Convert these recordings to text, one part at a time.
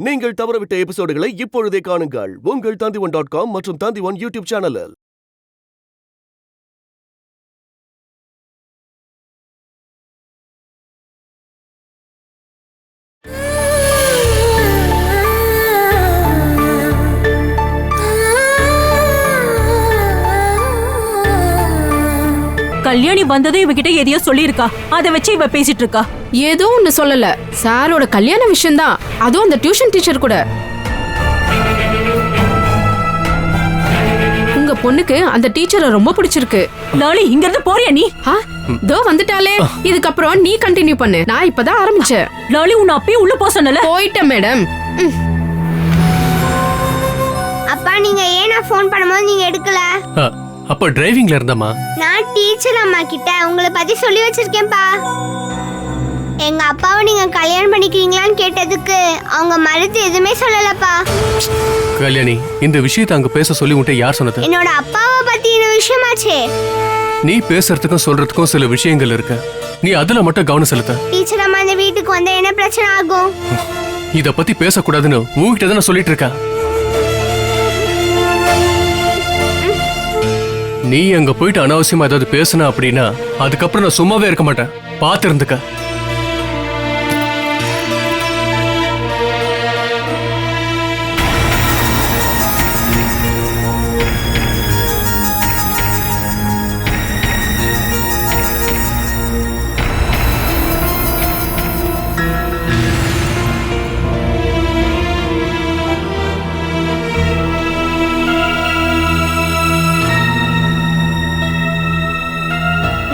நீங்கள் தவறவிட்ட எபிசோடுகளை இப்பொழுதே காணுங்கள் உங்கள் Tandivan.com மற்றும் Tandivan யூடியூப் சேனலில். கல்யாணி வந்ததும் இவகிட்ட எதையோ சொல்லியிருக்கா. அதை வச்சு இவ பேசிட்டு இருக்கா. ஏதோ ஒண்ணு சொல்லல. சாரோட கல்யாண விஷயம் தான். அதுவும் அந்த டியூஷன் டீச்சர் கூட. உங்க பொண்ணுக்கு அந்த டீச்சரை ரொம்ப பிடிச்சிருக்கு. லாலி, இங்க இருந்து போறியா நீ? தோ வந்துட்டாலே. இதுக்கப்புறம் நீ கண்டினியூ பண்ணு. நான் இப்பதான் ஆரம்பிச்சேன். லாலி, உன்னை அப்பயே உள்ள போக சொன்னல. போயிட்டேன் மேடம். அப்பா, நீங்க ஏன் ஃபோன் பண்ணும்போது நீங்க எடுக்கல? அப்ப டிரைவிங்ல இருந்தமா? நான் டீச்சர் அம்மா கிட்ட உங்களை பத்தி சொல்லி வச்சிருக்கேன்பா. எங்க அப்பாவை நீங்க கல்யாணம் பண்ணிக்கிறீங்களான்னு கேட்டதுக்கு அவங்க மறுத்து எதுவுமே சொல்லலப்பா. கல்யாணி, இந்த விஷயத்தை அங்க பேச சொல்லி உன்கிட்ட யார் சொன்னது? என்னோட அப்பாவை பத்தி இந்த விஷயமாச்சே. நீ பேசுறதுக்கும் சொல்றதுக்கும் சில விஷயங்கள் இருக்கு. நீ அதுல மட்டும் கவனம் செலுத்த. டீச்சர் அம்மா இந்த வீட்டுக்கு வந்தா என்ன பிரச்சனை ஆகும்? இத பத்தி பேசக்கூடாதுன்னு உன்கிட்ட தான் சொல்லிட்டு இருக்கேன். நீ அங்க போயிட்டு அனாவசியமா ஏதாவது பேசுன அப்படின்னா அதுக்கப்புறம் நான் சும்மாவே இருக்க மாட்டேன். பாத்து இருந்துக்க.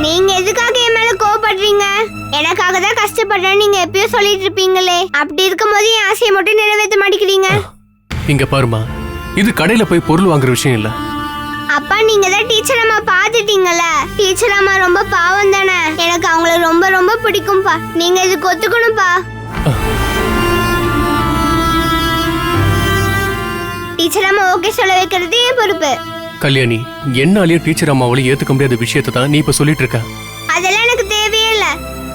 நீங்க எதுக்காக என் மேல கோவப்படுறீங்க? எனக்காக தான் கஷ்டப்படுறேன்னு நீங்க எப்பயும் சொல்லிட்டு இருப்பீங்களே. அப்படி இருக்கும்போது என் ஆசையை மட்டும் நிறைவேற்ற மாட்டேங்கிறீங்க. இங்க பாருமா, இது கடையில போய் பொருள் வாங்குற விஷயம் இல்ல. அப்பா, நீங்க தான் டீச்சர் அம்மா பாத்துட்டீங்கல்ல. டீச்சர் அம்மா ரொம்ப பாவம் தானே. எனக்கு அவங்கள ரொம்ப ரொம்ப பிடிக்கும்பா. நீங்க இதுக்கு ஒத்துக்கணும்பா. டீச்சர் அம்மா ஓகே சொல்ல வைக்கிறது என் பொறுப்பு. கல்யாணி, என்னாலேயே டீச்சர் அம்மாவால ஏத்துக்க முடியாத விஷயத்தை தான் நீ இப்ப சொல்லிட்டு இருக்க. அதெல்லாம் எனக்கு தேவையே இல்ல.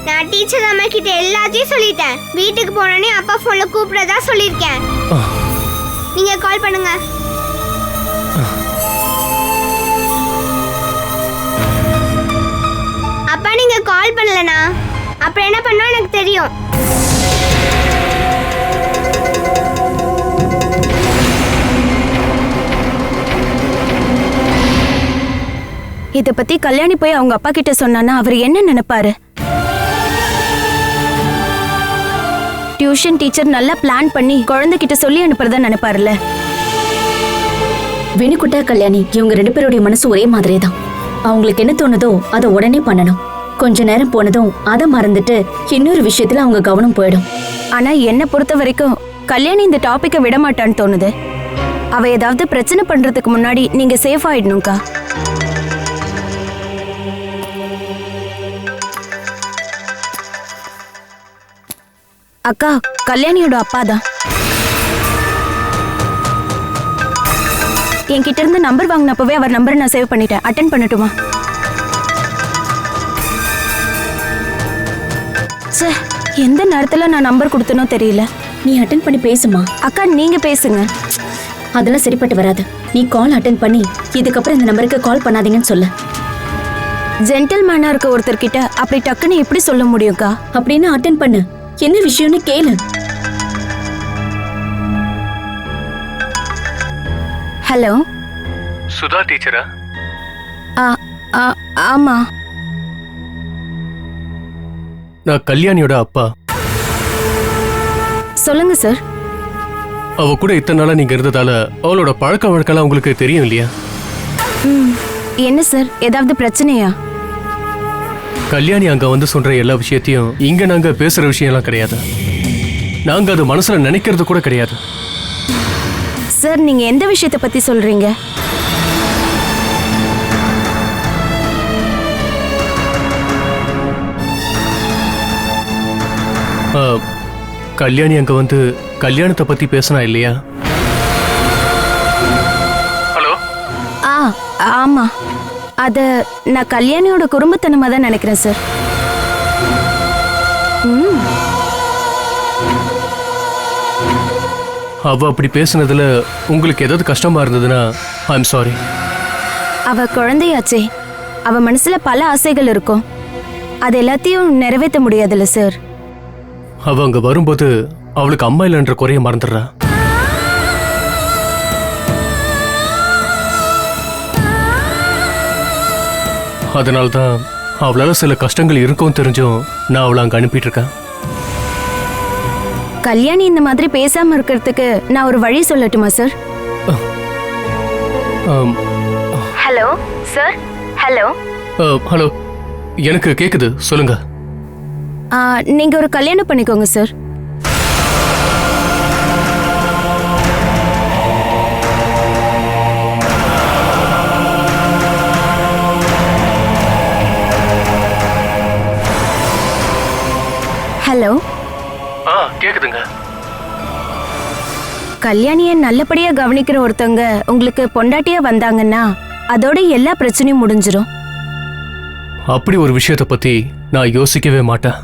நான் டீச்சர் அம்மா கிட்ட எல்லாத்தையும் சொல்லிட்டேன். வீட்டுக்கு போனோடனே அப்பா போன்ல கூப்பிடறதா சொல்லிருக்கேன். நீங்க கால் பண்ணுங்க. அப்பா, நீங்க கால் பண்ணலனா அப்புறம் என்ன பண்ணா எனக்கு தெரியும். இத பத்தி கல்யாணி போய் அவங்க அப்பா கிட்ட சொன்னானா அவர் என்ன நினைப்பாரு? டியூஷன் டீச்சர் நல்லா பிளான் பண்ணி குழந்தைகிட்ட சொல்லி அனுப்புறதா நினைப்பாருல்ல. வினுக்குட்டா கல்யாணி இவங்க 2 பேருடைய மனசு ஒரே மாதிரியே தான். அவங்களுக்கு என்ன தோணுதோ அதை உடனே பண்ணணும். கொஞ்ச நேரம் போனதும் அதை மறந்துட்டு இன்னொரு விஷயத்துல அவங்க கவனம் போயிடும். ஆனா என்ன பொறுத்த வரைக்கும் கல்யாணி இந்த டாபிக்கை விட மாட்டான்னு தோணுது. அவ ஏதாவது பிரச்சனை பண்றதுக்கு முன்னாடி நீங்க சேஃப் ஆயிடணும்க்கா. அக்கா, கல்யாணியோட அப்பா தான். என்கிட்ட இருந்து நம்பர் வாங்கினப்பவே அவர் நம்பரை நான் சேவ் பண்ணிட்டேன். அட்டென்ட் பண்ணட்டுமா? சே, எந்த நேரத்துல நான் நம்பர் கொடுத்தனோ தெரியல. நீ அட்டென்ட் பண்ணி பேசுமா. அக்கா, நீங்க பேசுங்க. அதெல்லாம் சரிப்பட்டு வராது. நீ கால் அட்டென்ட் பண்ணி இதுக்கப்புறம் இந்த நம்பருக்கு கால் பண்ணாதீங்கன்னு சொல்ல. ஜென்டில்மேனா இருக்க ஒருத்தர்கிட்ட அப்படி டக்குன்னு எப்படி சொல்ல முடியும்க்கா? அப்படின்னு அட்டென்ட் பண்ணு. என்ன விஷயம்னு கேளு. ஹலோ, சுதா டீச்சரா? ஆமா, நான் கல்யாணியோட அப்பா. சொல்லுங்க சார். அவ கூட இத்தனை நாளா நீங்க இருந்ததால அவளோட பழக்க வழக்கெல்லாம் உங்களுக்கு தெரியும் இல்லையா? என்ன சார், ஏதாவது பிரச்சனையா? கல்யாணி அங்க வந்து சொல்ற எல்லா விஷயத்தையும் இங்க நாங்க பேசுற விஷயம் எல்லாம் கிடையாது. நாங்க அது மனசுல நினைக்கிறது கூட கிடையாது. சார், நீங்க எந்த விஷயத்தை பத்தி சொல்றீங்க? கல்யாணி அங்க வந்து கல்யாணத்தை பத்தி பேசினா இல்லையா? ஹலோ. ஆமா, அத நான் கல்யாணியோட குடும்பத்தனமா தான் நினைக்கிறேன் சார். அவ அப்படி பேசுனதுல உங்களுக்கு ஏதாவது கஷ்டமா இருந்ததுன்னா ஐம் சாரி. அவ குழந்தையாச்சே, அவ மனசுல பல ஆசைகள் இருக்கும். அது எல்லாத்தையும் நிறைவேற்ற முடியாதுல்ல சார். அவ அங்க வரும்போது அவளுக்கு அம்மா இல்லைன்ற குறைய மறந்துடுறா. அதனால்தான் அவளால சில கஷ்டங்கள் இருக்கும் தெரிஞ்சும் நான் அவளை அங்க அனுப்பிட்டு இருக்கேன். கல்யாணி இந்த மாதிரி பேசாம இருக்கிறதுக்கு நான் ஒரு வழி சொல்லட்டுமா sir? Hello sir. Hello. Hello, எனக்கு கேக்குது, சொல்லுங்க. நீங்க ஒரு கல்யாணம் பண்ணிக்கோங்க சார். ஹலோ. கேக்குதுங்க. கல்யாணிய நல்லபடியா கவனிக்கிற ஒருத்தவங்க உங்களுக்கு பொண்டாட்டியா வந்தாங்கன்னா அதோட எல்லா பிரச்சனையும் முடிஞ்சிரும். அப்படி ஒரு விஷயத்தை பத்தி நான் யோசிக்கவே மாட்டேன்.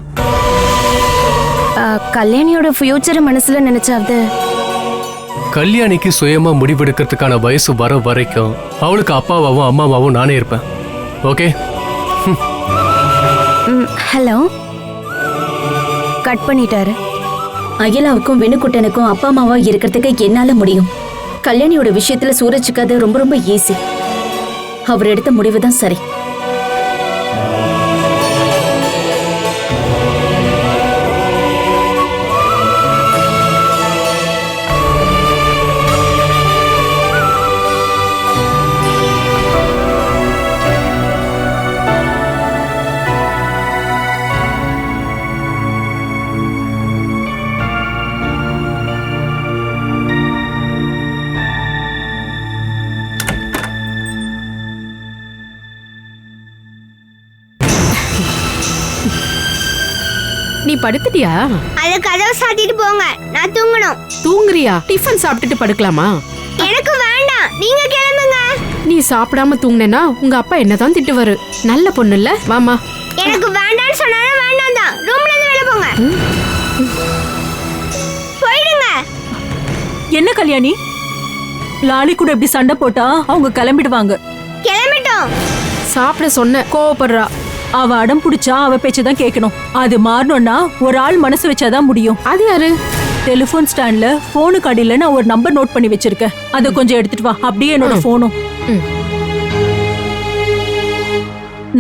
கல்யாணியோட ஃபியூச்சரை மனசுல நினைச்சாவது. கல்யாணிக்கு சுயமா முடிவெடுக்கிறதுக்கான வயசு வர வரைக்கும் அவளுக்கு அப்பாவாவும் அம்மாவாவும் நானே இருப்பேன். ஓகே. ஹலோ. கட் பண்ணிட்டாரு. அகிலாவுக்கும் வினுக்குட்டனுக்கும் அப்பா அம்மாவா இருக்கிறதுக்கு என்னால முடியும். கல்யாணியோட விஷயத்துல சூரஜுக்கு அது ரொம்ப ரொம்ப ஈஸி. அவர் எடுத்த முடிவு தான் சரி. நீ படுத்துட்டியா? அது கதவை சாத்திட்டு போங்க, நான் தூங்கணும். தூங்குறியா? டிஃபன் சாப்பிட்டுட்டு படுக்கலாமா? எனக்கு வேண்டாம், நீங்க கிளம்புங்க. நீ சாப்பிடாம தூங்குனேனா உங்க அப்பா என்னதான் திட்டுவாரு. நல்ல பொண்ணு இல்ல? வாமா. எனக்கு வேண்டாம்னு சொன்னாலும் வேண்டாம் தான். ரூம்ல இருந்து வெளிய போங்க. போயிடுங்க. என்ன கல்யாணி, லாலி கூட இப்படி சண்டை போட்டா அவங்க கிளம்பிடுவாங்க. கிளம்பிட்டோம். சாப்பிட சொன்ன கோவப்படுறா. அவ அடம் பிடிச்சா அவ பேச்சதான் கேட்கணும். அது மாறணும்னா ஒரு ஆள் மனசு வச்சாதான் முடியும். அது யாரு? டெலிபோன் ஸ்டாண்ட்ல போனுக்கு அடியில நான் ஒரு நம்பர் நோட் பண்ணி வச்சிருக்கேன். அதை கொஞ்சம் எடுத்துட்டு வா. அப்படியே என்னோட போனும்.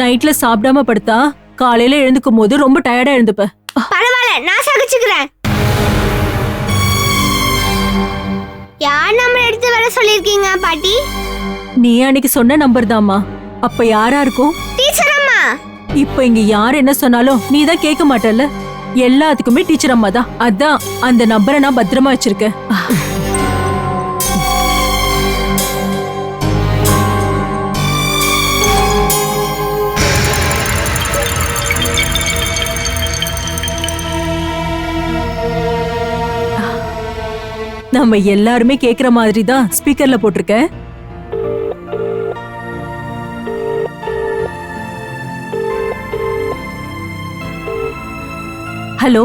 நைட்ல சாப்பிடாம படுத்தா காலையில எழுந்துக்கும் போது ரொம்ப டயர்டா எழுந்துப்ப. பரவாயில்ல, நான் சகிச்சுக்கிறேன். யார் நம்பர் எடுத்து வர சொல்லிருக்கீங்க பாட்டி? நீ அன்னைக்கு சொன்ன நம்பர் தாம்மா. அப்ப யாரா இருக்கும்? டீச்சர் அம்மா. இப்ப இங்க யார் என்ன சொன்னாலும் நீ தான் கேட்க மாட்டல்ல. எல்லாத்துக்குமே டீச்சர் அம்மா தான். அதான் அந்த நம்பரை நான் பத்திரமா வச்சிருக்கேன். நம்ம எல்லாருமே கேக்குற மாதிரி தான் ஸ்பீக்கர்ல போட்டிருக்கேன். ஹலோ,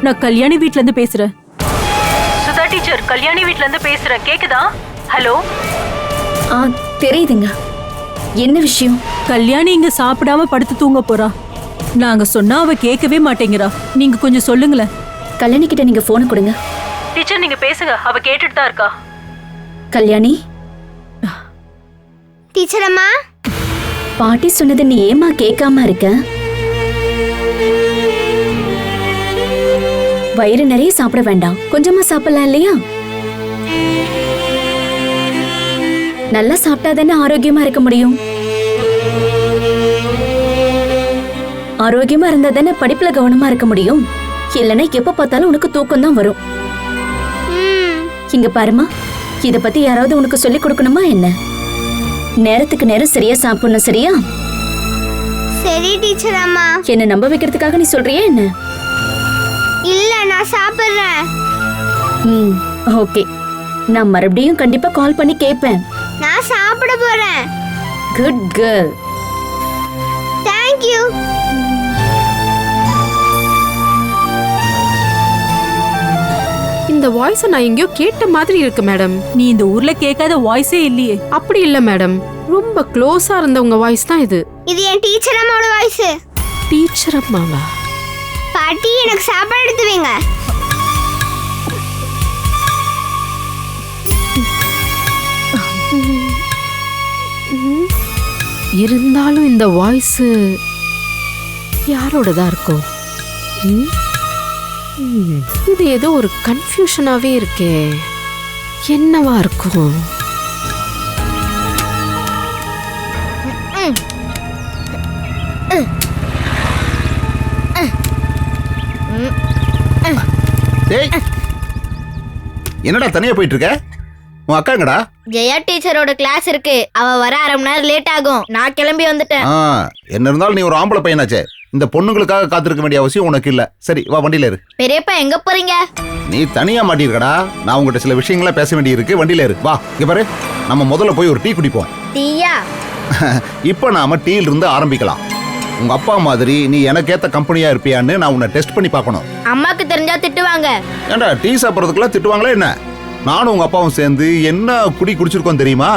நான் கல்யாணி வீட்ல இருந்து பேசுறேன். சுதா டீச்சர், கல்யாணி வீட்ல இருந்து பேசுறேன். கேக்குதா? ஹலோ. தெரியுதுங்க. என்ன விஷயம்? கல்யாணி இங்க சாப்பிடாம படுத்து தூங்க போறா. நாங்க சொன்னா அவ கேட்கவே மாட்டேங்கிறா. நீங்க கொஞ்சம் சொல்லுங்களேன். கல்யாணி கிட்ட நீங்க போனை கொடுங்க. டீச்சர் நீங்க பேசுங்க, அவ கேட்டுட்டு தான் இருக்கா. கல்யாணி. டீச்சர் அம்மா. பாட்டி சொன்னது நீ ஏமா கேட்காம இருக்க? வயிறு நிறைய சாப்பிட வேண்டாம், கொஞ்சமா சாப்பிடலாம் இல்லையா? நல்லா சாப்பிட்டா தானே ஆரோக்கியமா இருக்க முடியும். ஆரோக்கியமா இருந்தா தானே படிப்புல கவனமா இருக்க முடியும். இல்லைன்னா எப்ப பார்த்தாலும் உனக்கு தூக்கம் தான் வரும். இங்க பாருமா, இத பத்தி யாராவது உனக்கு சொல்லி கொடுக்கணுமா என்ன? நேரத்துக்கு நேரம் சரியா சாப்பிடணும், சரியா? சரி டீச்சர் அம்மா. என்ன நம்ப வைக்கிறதுக்காக நீ சொல்றியா என்ன? இல்ல, நான் சாப்பிடுறேன். ஓகே, நான் மறுபடியும் கண்டிப்பா கால் பண்ணி கேட்பேன். நான் சாப்பிட போறேன். Good girl. Thank you. இந்த இந்த வாய்ஸை நான் எங்கேயோ கேட்ட மாதிரி இருக்கு மேடம். நீ இந்த ஊர்ல கேட்காத வாய்ஸே இல்லையே. அப்படி இல்ல மேடம், ரொம்ப க்ளோஸா இருந்த உங்க வாய்ஸ் தான் இது. இது என் டீச்சர் அம்மாவோட வாய்ஸ். டீச்சர் அம்மாவா? பாட்டி எனக்கு சாப்பாடு எடுத்து வைங்க. இருந்தாலும் இந்த வாய்ஸ் யாரோடதா இருக்கும்? இது ஏதோ ஒரு கன்ஃபியூஷனாவே இருக்கே. என்னவா இருக்கும்? டேய், என்னடா தனியா போயிட்டு இருக்க? உன் அக்காங்கடா? ஜெயா டீச்சரோட கிளாஸ் இருக்கு, அவ வர அரை மணி நேரம் லேட் ஆகும். நான் கிளம்பி வந்துட்டேன். என்ன இருந்தாலும் நீ ஒரு ஆம்பளை பையனாச்சே, இந்த பொண்ணுங்களுக்காக காத்திருக்க வேண்டிய அவசியம் உனக்கு இல்ல. சரி வா, வண்டியில இரு. பெரியப்பா எங்க போறீங்க? நீ தனியா மாட்டிருக்கடா, நான் உங்ககிட்ட சில விஷயங்கள பேச வேண்டி இருக்கு. வண்டியில இரு. வா, இங்க பாரு, நம்ம முதல்ல போய் ஒரு டீ குடிப்போம். டீயா? இப்ப நாம டீல இருந்து ஆரம்பிக்கலாம். உங்க அப்பா மாதிரி நீ எனக்கேத்த கம்பெனியா இருப்பியான்னு நான் உன்னை டெஸ்ட் பண்ணி பார்க்கணும். அம்மாக்கு தெரிஞ்சா திட்டுவாங்க. ஏண்டா டீ சாப்பிட்றதுக்குலாம் திட்டுவாங்களா என்ன? நானும் உங்க அப்பாவும் சேர்ந்து என்ன குடி குடிச்சிருக்கோம் தெரியுமா?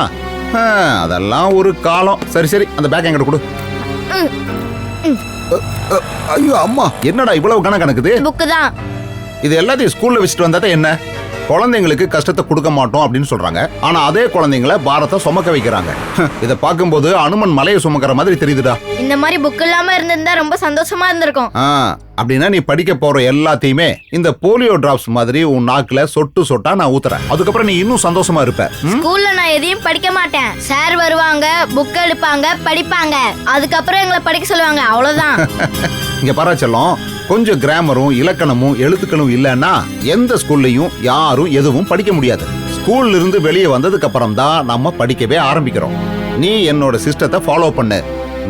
அதெல்லாம் ஒரு காலம். சரி சரி, அந்த பேக் என்கிட்ட கொடு. ஐயோ அம்மா, என்னடா இவ்வளவு கணக்குது? புக்கு தான். இது எல்லாத்தையும் ஸ்கூல்ல வச்சுட்டு வந்தாட்ட என்ன? குழந்தைங்களுக்கு கஷ்டத்தை கொடுக்க மாட்டோம் அப்படின்னு சொல்றாங்க, ஆனா அதே குழந்தைங்களை பாரத்தை சுமக்க வைக்கிறாங்க. இத பாக்கும்போது அனுமன் மலையை சுமக்கிற மாதிரி தெரியுதுடா. இந்த மாதிரி புக் இல்லாம இருந்திருந்தா ரொம்ப சந்தோஷமா இருந்திருக்கும். அப்படின்னா நீ படிக்க போற எல்லாத்தையுமே இந்த போலியோ டிராப்ஸ் மாதிரி உன் நாக்குல சொட்டு சொட்டா நான் ஊத்துறேன். அதுக்கப்புறம் நீ இன்னும் சந்தோஷமா இருப்ப. ஸ்கூல்ல நான் எதையும் படிக்க மாட்டேன். சார் வருவாங்க, புக் எடுப்பாங்க, படிப்பாங்க, அதுக்கப்புறம் எங்களை படிக்க சொல்லுவாங்க, அவ்வளவுதான். இங்க பராச்சலம், கொஞ்சம் கிராமரும் இலக்கணமும் எழுத்துக்களும் இல்லைன்னா எந்த ஸ்கூல்லையும் யாரும் எதுவும் படிக்க முடியாது. ஸ்கூல்ல இருந்து வெளியே வந்ததுக்கு அப்புறம் தான் நம்ம படிக்கவே ஆரம்பிக்கிறோம். நீ என்னோட சிஸ்டத்தை ஃபாலோ பண்ணு,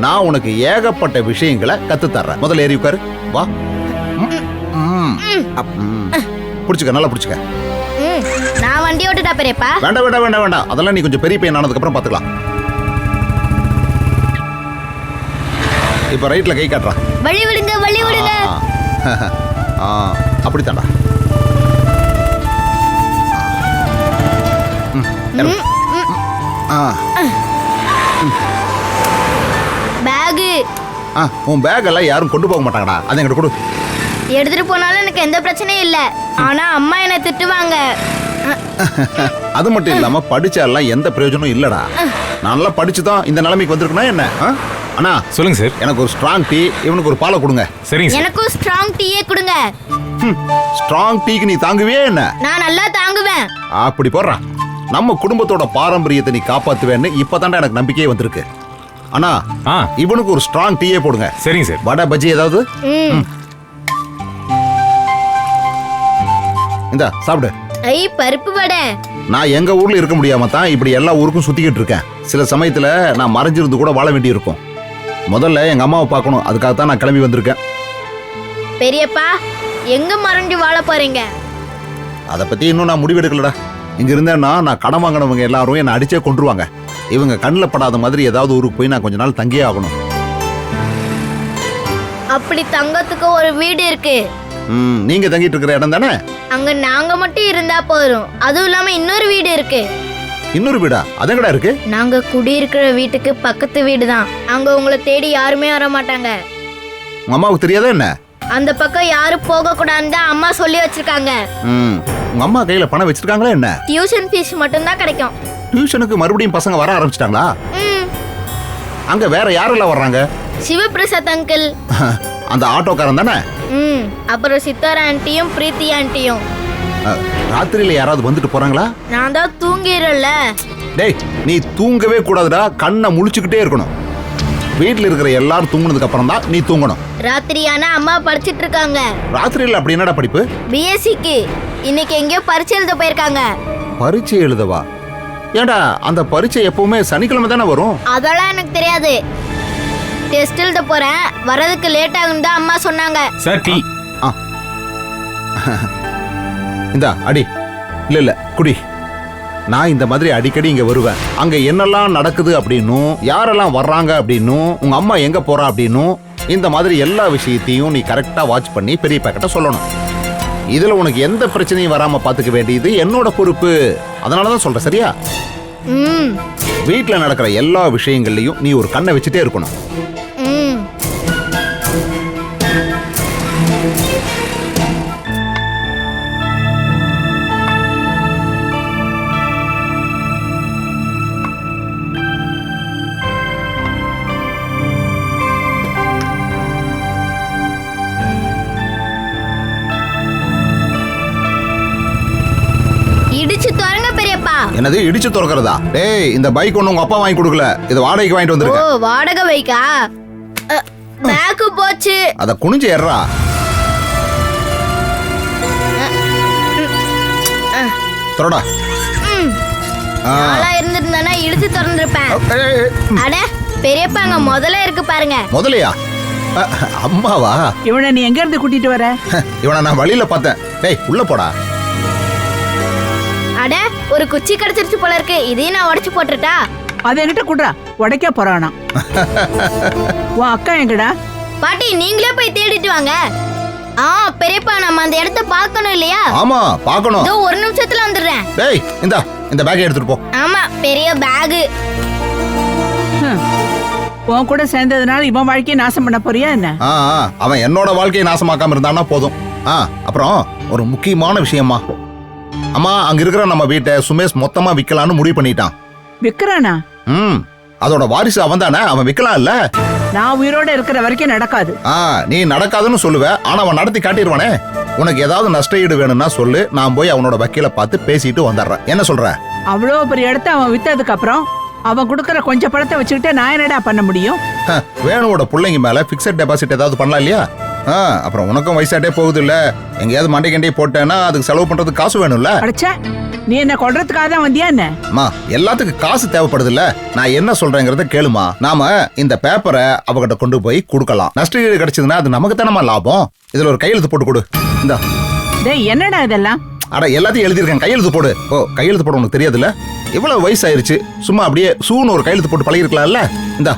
நான் உனக்கு ஏகப்பட்ட விஷயங்களை கத்து தர்றேன். முதல்ல ஏறி உட்காரு. வா, புடிச்சுக்க, நல்லா புடிச்சுக்க. நான் வண்டி ஓட்டுட்டா பெரியப்பா? வேண்டாம் வேண்டாம் வேண்டாம் வேண்டாம், அதெல்லாம் நீ கொஞ்சம் பெரிய பையன் ஆனதுக்கு அப்புறம் பாத்துக்கலாம். இப்ப ரைட்ல கை காட்டுறான். வழி விடுங்க, வழி விடுங்க. அப்படித்தாண்டா. பேக். உன் பேக் எல்லாம் யாரும் கொண்டு போக மாட்டாங்கடா, அதை என்கிட்ட கொடு. எடுத்துட்டு போனாலும் எனக்கு எந்த பிரச்சனையும் இல்ல, ஆனா அம்மா என்ன திட்டுவாங்க. அது மட்டும் இல்லாம படிச்சாலாம் எந்த பிரயோஜனம் இல்லடா. நல்லா படிச்சுதான் இந்த நிலைமைக்கு வந்திருக்கணும் என்ன? அண்ணா சொல்லுங்க சார். எனக்கு ஒரு ஸ்ட்ராங் டீ, இவனுக்கு ஒரு பாலை கொடுங்க. சரிங்க சார். எனக்கும் ஸ்ட்ராங் டீயே கொடுங்க. ஸ்ட்ராங் டீக்கு நீ தாங்குவியே என்ன? நான் நல்லா தாங்குவேன். அப்படி போடுறா. நம்ம குடும்பத்தோட பாரம்பரியத்தை நீ காப்பாத்துவேன்னு இப்பதான்டா எனக்கு நம்பிக்கையே வந்திருக்கு. அண்ணா இவனுக்கு ஒரு ஸ்ட்ராங் டீயே போடுங்க. சரிங்க சார். வடை பஜ்ஜி ஏதாவது? இந்தா சாப்பிடு. ஐ, பருப்பு வடை. நான் எங்க ஊர்ல இருக்க முடியாம தான் இப்படி எல்லா ஊருக்கும் சுத்திக்கிட்டு இருக்கேன். சில சமயத்துல நான் மறைஞ்சிருந்து கூட வாழ வேண்டி இருக்கும். முதல்ல எங்க அம்மாவை பார்க்கணும், அதுக்காக தான் நான் கிளம்பி வந்திருக்கேன். பெரியப்பா எங்க மறைஞ்சு வாழ போறீங்க? அதை பத்தி இன்னும் நான் முடிவெடுக்கலடா. இங்க இருந்தேன்னா நான் கடன் வாங்கினவங்க எல்லாரும் என்னை அடிச்சே கொண்டுருவாங்க. இவங்க கண்ணில் படாத மாதிரி ஏதாவது ஊருக்கு போய் நான் கொஞ்ச நாள் தங்கியே ஆகணும். அப்படி தங்கத்துக்கு ஒரு வீடு இருக்கு. நீங்க தங்கிட்டு இருக்கிற இடம் தானே? அங்க நாங்க மட்டும் இருந்தா போதும். அதுவும் இல்லாம இன்னொரு வீடு இருக்கு. இன்னொரு வீடா? அதங்கடா இருக்கு? நாங்க குடியிருக்கிற வீட்டுக்கு பக்கத்து வீடு தான். அங்க உங்களை தேடி யாருமே வர மாட்டாங்க. உங்க அம்மாவுக்கு தெரியாதா என்ன? அந்த பக்கம் யாரும் போக கூடாதுன்னு தான் அம்மா சொல்லி வச்சிருக்காங்க. உங்க அம்மா கையில பணம் வச்சிருக்காங்களா என்ன? டியூஷன் ஃபீஸ் மட்டும் தான் கிடைக்கும். டியூஷனுக்கு மறுபடியும் பசங்க வர ஆரம்பிச்சிட்டாங்களா? அங்க வேற யாரெல்லாம் வர்றாங்க? சிவபிரசாத் அங்கிள், அந்த ஆட்டோக்காரன் தானே? அப்புறம் சித்தார் ஆண்டியும் பிரீத்தி ஆண்டியும். ராத்திரியில யாராவது வந்துட்டு போறாங்களா? நான் தான் தூங்கிரல. டேய், நீ தூங்கவே கூடாதுடா, கண்ணை முழிச்சுக்கிட்டே இருக்கணும். வீட்டுல இருக்கிற எல்லாரும் தூங்குனதுக்கு அப்புறம் தான் நீ தூங்கணும். ராத்திரியானா அம்மா படிச்சிட்டு இருக்காங்க. ராத்திரியில அப்படி என்னடா படிப்பு? பிஎஸ்சிக்கு இன்னைக்கு எங்கேயோ பரீட்சை எழுத போயிருக்காங்க. பரீட்சை எழுதவா? ஏண்டா அந்த பரீட்சை எப்பவுமே சனிக்கிழமை தானே வரும்? அதெல்லாம் எனக்கு தெரியாது. டெஸ்ட் எழுத போறேன், வரதுக்கு லேட் ஆகும் தான் அம்மா சொன்னாங்க. Sir tea. இந்தா அடி. இல்ல இல்ல குடி. நான் இந்த மாதிரி அடிக்கடி இங்க வருவேன். அங்க என்னெல்லாம் நடக்குது அப்படின்னும், யாரெல்லாம் வர்றாங்க அப்படின்னும், உங்க அம்மா எங்க போறா அப்படின்னும், இந்த மாதிரி எல்லா விஷயத்தையும் நீ கரெக்டா வாட்ச் பண்ணி பெரிய பேக்கிட்ட சொல்லணும். இதுல உனக்கு எந்த பிரச்சனையும் வராம பாத்துக்க வேண்டியது என்னோட பொறுப்பு. அதனாலதான் சொல்றேன், சரியா? ம் வீட்டுல நடக்கிற எல்லா விஷயங்கள்லயும் நீ ஒரு கண்ணை வச்சுட்டே இருக்கணும். ம் இடிச்சு தரங்க பெரியப்பா. என்னது இடிச்சு துறக்கிறதா? டேய், இந்த பைக் ஒண்ணு உங்க அப்பா வாங்கி கொடுக்கல, இது வாடகைக்கு வாங்கிட்டு ஓ வந்திருக்க. வாடகை வைக்கா? பேக்கு போச்சு. அத குனிஞ்சு ஏறா. தொடடா. நாளா இருந்திருந்தானா இடிச்சு திறந்திருப்பேன். அட பெரியப்பா அங்க முதல்ல இருக்கு பாருங்க. முதலையா? அம்மாவா? இவனை நீ எங்க இருந்து கூட்டிட்டு வர? இவனை நான் வழியில பார்த்தேன். டேய் உள்ள போடா. அட ஒரு குச்சி கிடைச்சிருச்சு போல இருக்கு. இதையும் நான் உடைச்சு போட்டுட்டா? அதை என்கிட்ட குடுறா, உடைக்க போறானா? உன் அக்கா எங்கடா? பாட்டி நீங்களே போய் தேடிட்டு வாங்க. பெரியப்பா நம்ம அந்த இடத்த பார்க்கணும் இல்லையா? ஆமா பார்க்கணும். இதோ ஒரு நிமிஷத்துல வந்துடுறேன். டேய் இந்த பேக் எடுத்துட்டு போ. ஆமா பெரிய பேக். உன் கூட சேர்ந்ததுனால இவன் வாழ்க்கையை நாசம் பண்ண போறியா என்ன? அவன் என்னோட வாழ்க்கையை நாசமாக்காம இருந்தான்னா போதும். அப்புறம் ஒரு முக்கியமான விஷயமா, அம்மா அங்க இருக்கிற நம்ம வீட்டை சுமேஷ் மொத்தமா விக்கலான்னு முடிவு பண்ணிட்டான். விக்கிறானா? அதோட வாரிசு அவன் தானே, அவன் விக்கலாம் இல்ல. நான் உயிரோட இருக்கிற வரைக்கும் நடக்காது. நீ நடக்காதுன்னு சொல்லுவ, ஆனா அவன் நடத்தி காட்டிடுவானே. உனக்கு ஏதாவது நஷ்ட ஈடு வேணும்னா சொல்லு, நான் போய் அவனோட வக்கீல பார்த்து பேசிட்டு வந்துடுறேன். என்ன சொல்ற? அவ்வளவு பெரிய இடத்த அவன் வித்ததுக்கு அப்புறம் அவன் கொடுக்கற கொஞ்சம் பணத்தை வச்சுக்கிட்டு நான் என்னடா பண்ண முடியும்? வேணுவோட பிள்ளைங்க மேல பிக்சட் டெபாசிட் ஏதாவது பண்ணலாம் இல்லையா? அப்புறம் உனக்கும் வயசாட்டே போகுது இல்ல, எங்கேயாவது மண்டை கண்டி போட்டேன்னா அதுக்கு செலவு பண்றதுக்கு காசு வேணும்ல. அடச்சே, நீ என்ன கொல்றதுக்காக தான் வந்தியா என்ன? எல்லாத்துக்கும் காசு தேவைப்படுது இல்ல. நான் என்ன சொல்றேங்கிறத கேளுமா. நாம இந்த பேப்பரை அவகிட்ட கொண்டு போய் கொடுக்கலாம். நஷ்ட ஈடு கிடைச்சதுன்னா அது நமக்கு தானமா லாபம். இதுல ஒரு கையெழுத்து போட்டு கொடு. இந்த டேய் என்னடா இதெல்லாம்? அட எல்லாத்தையும் எழுதிருக்கேன், கையெழுத்து போடு. கையெழுத்து போட உனக்கு தெரியாதுல்ல? இவ்வளவு வயசாயிருச்சு, சும்மா அப்படியே சூன்னு ஒரு கையெழுத்து போட்டு பழகிருக்கலாம்ல. இந்தா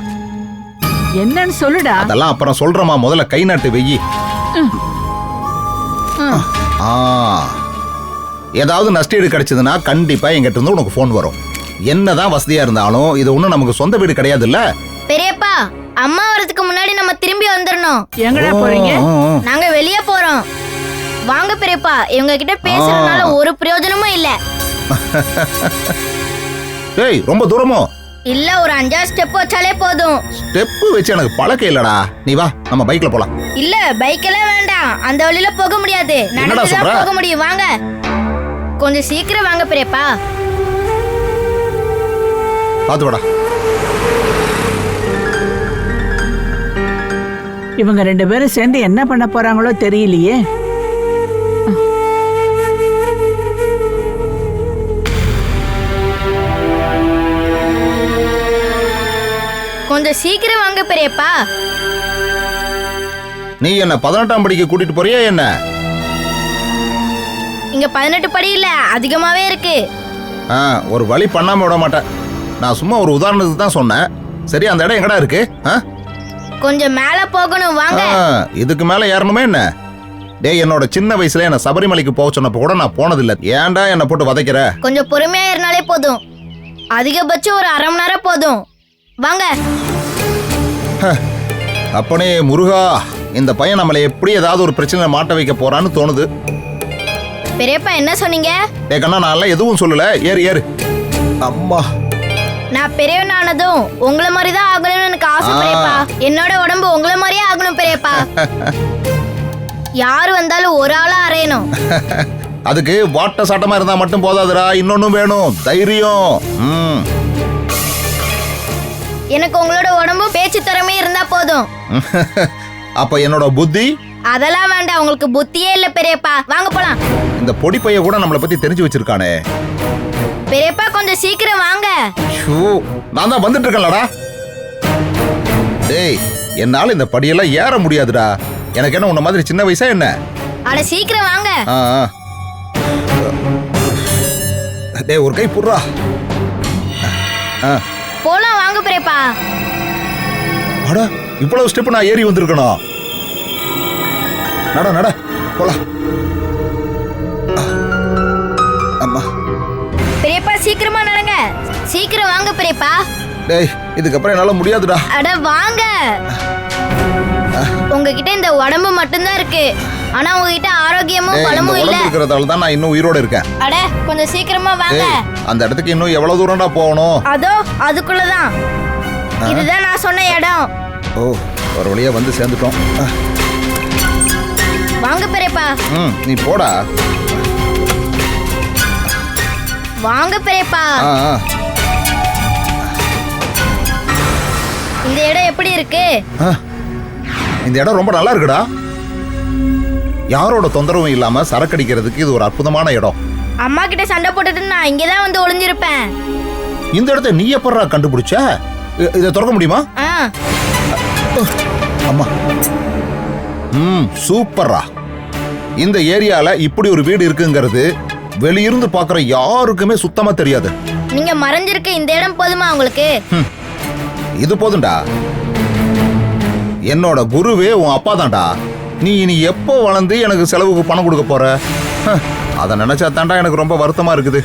என்னன்னு சொல்லுடா. அதெல்லாம் அப்புறம் சொல்றமா, முதல்ல கை நாட்டு வெயி. ஏதாவது நஷ்டஈடு கிடைச்சதுன்னா கண்டிப்பா எங்கிட்ட இருந்து உனக்கு போன் வரும். என்னதான் வசதியா இருந்தாலும் இது ஒண்ணும் நமக்கு சொந்த வீடு கிடையாது இல்ல. பெரியப்பா அம்மா வரதுக்கு முன்னாடி நம்ம திரும்பி வந்துடணும். எங்கடா போறீங்க? நாங்க வெளியே போறோம். வாங்க பெரியப்பா, இவங்க கிட்ட பேசுறதுனால ஒரு பிரயோஜனமும் இல்ல. டேய் ரொம்ப தூரமோ? இல்ல ஒரு 5 ஸ்டெப் வச்சாலே போதும். ஸ்டெப் வச்சு எனக்கு பழக்கம் இல்லடா. நீ வா, நம்ம பைக்ல போலாம். இல்ல பைக் எல்லாம் வேண்டாம், அந்த வழியில போக முடியாது, நடந்து தான் போக முடியும். வாங்க கொஞ்சம் சீக்கிரம் வாங்க பெரியப்பா. பாத்து வாடா. இவங்க 2 பேரும் சேர்ந்து என்ன பண்ண போறாங்களோ தெரியலையே. கொஞ்சம் சீக்கிரம் வாங்க பெரியப்பா. நீ என்ன 18ஆம் படிக்கு கூட்டிட்டு போறியா என்ன? இங்க 18 படி இல்ல, அதிகமாவே இருக்கு. ஒரு வழி பண்ணாம விட மாட்டேன். நான் சும்மா ஒரு உதாரணத்துக்கு தான் சொன்னேன். சரி, அந்த இடம் எங்கடா இருக்கு? கொஞ்சம் மேல போகணும், வாங்க. இதுக்கு மேல ஏறணுமே என்ன? டேய் என்னோட சின்ன வயசுல என்ன சபரிமலைக்கு போக சொன்னப்ப கூட நான் போனதில்லை. ஏன்டா என்ன போட்டு வதைக்கிற? கொஞ்சம் பொறுமையா இருந்தாலே போதும். அதிகபட்சம் ஒரு 1/2 மணி நேரம் போதும். வாங்க. அப்பனே முருகா, இந்த பையன் நம்மளை எப்படி ஏதாவது ஒரு பிரச்சனை மாட்ட வைக்க போறான்னு தோணுது. பெரியப்பா என்ன சொன்னீங்க? டேய் கண்ணா, நான் எதுவும் சொல்லல. ஏறு ஏறு. அம்மா, நான் பெரியவனானதும் உங்களை மாதிரி தான் ஆகணும்னு எனக்கு ஆசை பெரியப்பா. என்னோட உடம்பு உங்களை மாதிரியே ஆகணும் பெரியப்பா. யாரு வந்தாலும் ஒரு ஆளா அறையணும். அதுக்கு வாட்ட சாட்டமா இருந்தா மட்டும் போதாதுடா, இன்னொன்னும் வேணும், தைரியம். எனக்கு உங்களோட உடம்பு பேச்சு திறமை இருந்தா போதும். அப்ப என்னோட புத்தி? அதெல்லாம் வேண்டாம், உங்களுக்கு புத்தியே இல்ல பெரியப்பா. வாங்க போலாம். இந்த பொடி பைய கூட நம்மளை பத்தி தெரிஞ்சு வச்சிருக்கானே. பெரியப்பா கொஞ்சம் சீக்கிரம் வாங்க. நான் தான் வந்துட்டு இருக்கேன்லடா. டேய் என்னால இந்த படியெல்லாம் ஏற முடியாதுடா. எனக்கு என்ன உன்ன மாதிரி சின்ன வயசா என்ன? அட சீக்கிரம் வாங்க. டேய் ஒரு கை புடுறா. போலாம் வாங்க பெரியப்பா. அட இவ்வளவு ஸ்டெப் நான் ஏறி வந்திருக்கணும். நட நட போலாம். அம்மா. பெரியப்பா சீக்கிரமா நடங்க. சீக்கிரம் வாங்க பெரியப்பா. டேய் இதுக்கப்புறம் என்னால முடியாதுடா. அட வாங்க. உங்ககிட்ட இந்த உடம்பு மட்டும்தான் இருக்கு, ஆனா உங்ககிட்ட ஆரோக்கியமும் டேய், இந்த பலமும் இல்ல. உடம்பு இருக்கிறதால தான் நான் இன்னும் உயிரோட இருக்கேன். அட கொஞ்சம் சீக்கிரமா வாங்க. டேய், அந்த இடத்துக்கு இன்னும் எவ்வளவு தூரம்டா போகணும்? அதோ அதுக்குள்ளதான். இதுதான் நான் சொன்ன இடம். ஓ, ஒரு வழியா வந்து சேர்ந்துட்டோம். வாங்க பெரியப்பா. நீ போடா. வாங்க பெரியப்பா. ஆ, ஆ. இந்த இடம் எப்படி இருக்கு? இந்த இடம் ரொம்ப நல்லா இருக்குடா. யாரோட தொந்தரவும் இல்லாம சரக்கடிக்கிறதுக்கு இது ஒரு அற்புதமான இடம். அம்மா கிட்ட சண்டை போட்டுட்டு நான் இங்கதான் வந்து ஒளிஞ்சிருப்பேன். இந்த இடத்தை நீ எப்பறா கண்டுபிடிச்ச? இதை திறக்க முடியுமா? அம்மா. சூப்பர்ரா. இந்த ஏரியால இப்படி ஒரு வீடு இருக்குங்கிறது வெளியிருந்து பாக்குற யாருக்குமே சுத்தமா தெரியாது. நீங்க மறைஞ்சிருக்க இந்த இடம் போதுமா உங்களுக்கு? இது போதும்டா. என்னோட குருவே உன் அப்பா தான்டா. நீ இனி எப்போ வளர்ந்து எனக்கு செலவுக்கு பணம் கொடுக்க போற? அதை நினைச்சா தாண்டா எனக்கு ரொம்ப வருத்தமா இருக்குது.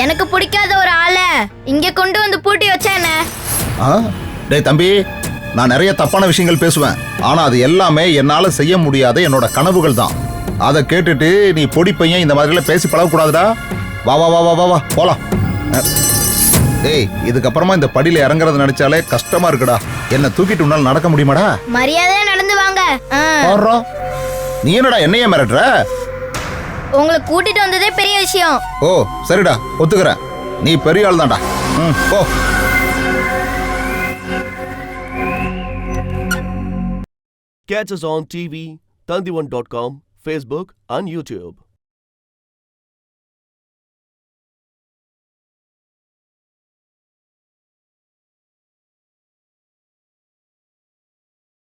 எனக்கு பிடிக்காத ஒரு ஆளை இங்க கொண்டு வந்து பூட்டி வச்சானே. டேய் தம்பி, நான் நிறைய தப்பான விஷயங்கள் பேசுவேன், ஆனா அது எல்லாமே என்னால செய்ய முடியாத என்னோட கனவுகள் தான். அதை கேட்டுட்டு நீ பொடி பையன் இந்த மாதிரிலாம் பேசி பழகக்கூடாதுடா. வா வா வா வா வா வா போலாம். டேய் இதுக்கப்புறமா இந்த படியில இறங்குறது நினைச்சாலே கஷ்டமா இருக்குடா. என்ன தூக்கிட்டு உன்னால நடக்க முடியுமாடா? மரியாதையா நடந்து வாங்க. நீ என்னடா என்னையே மிரட்டுற? உங்களை கூட்டிட்டு வந்ததே பெரிய விஷயம். ஓ சரிடா, ஒத்துக்கிறேன். நீ பெரிய ஆள் தான்டா. போ. Catch us on TV, Tandivan.com, Facebook and YouTube.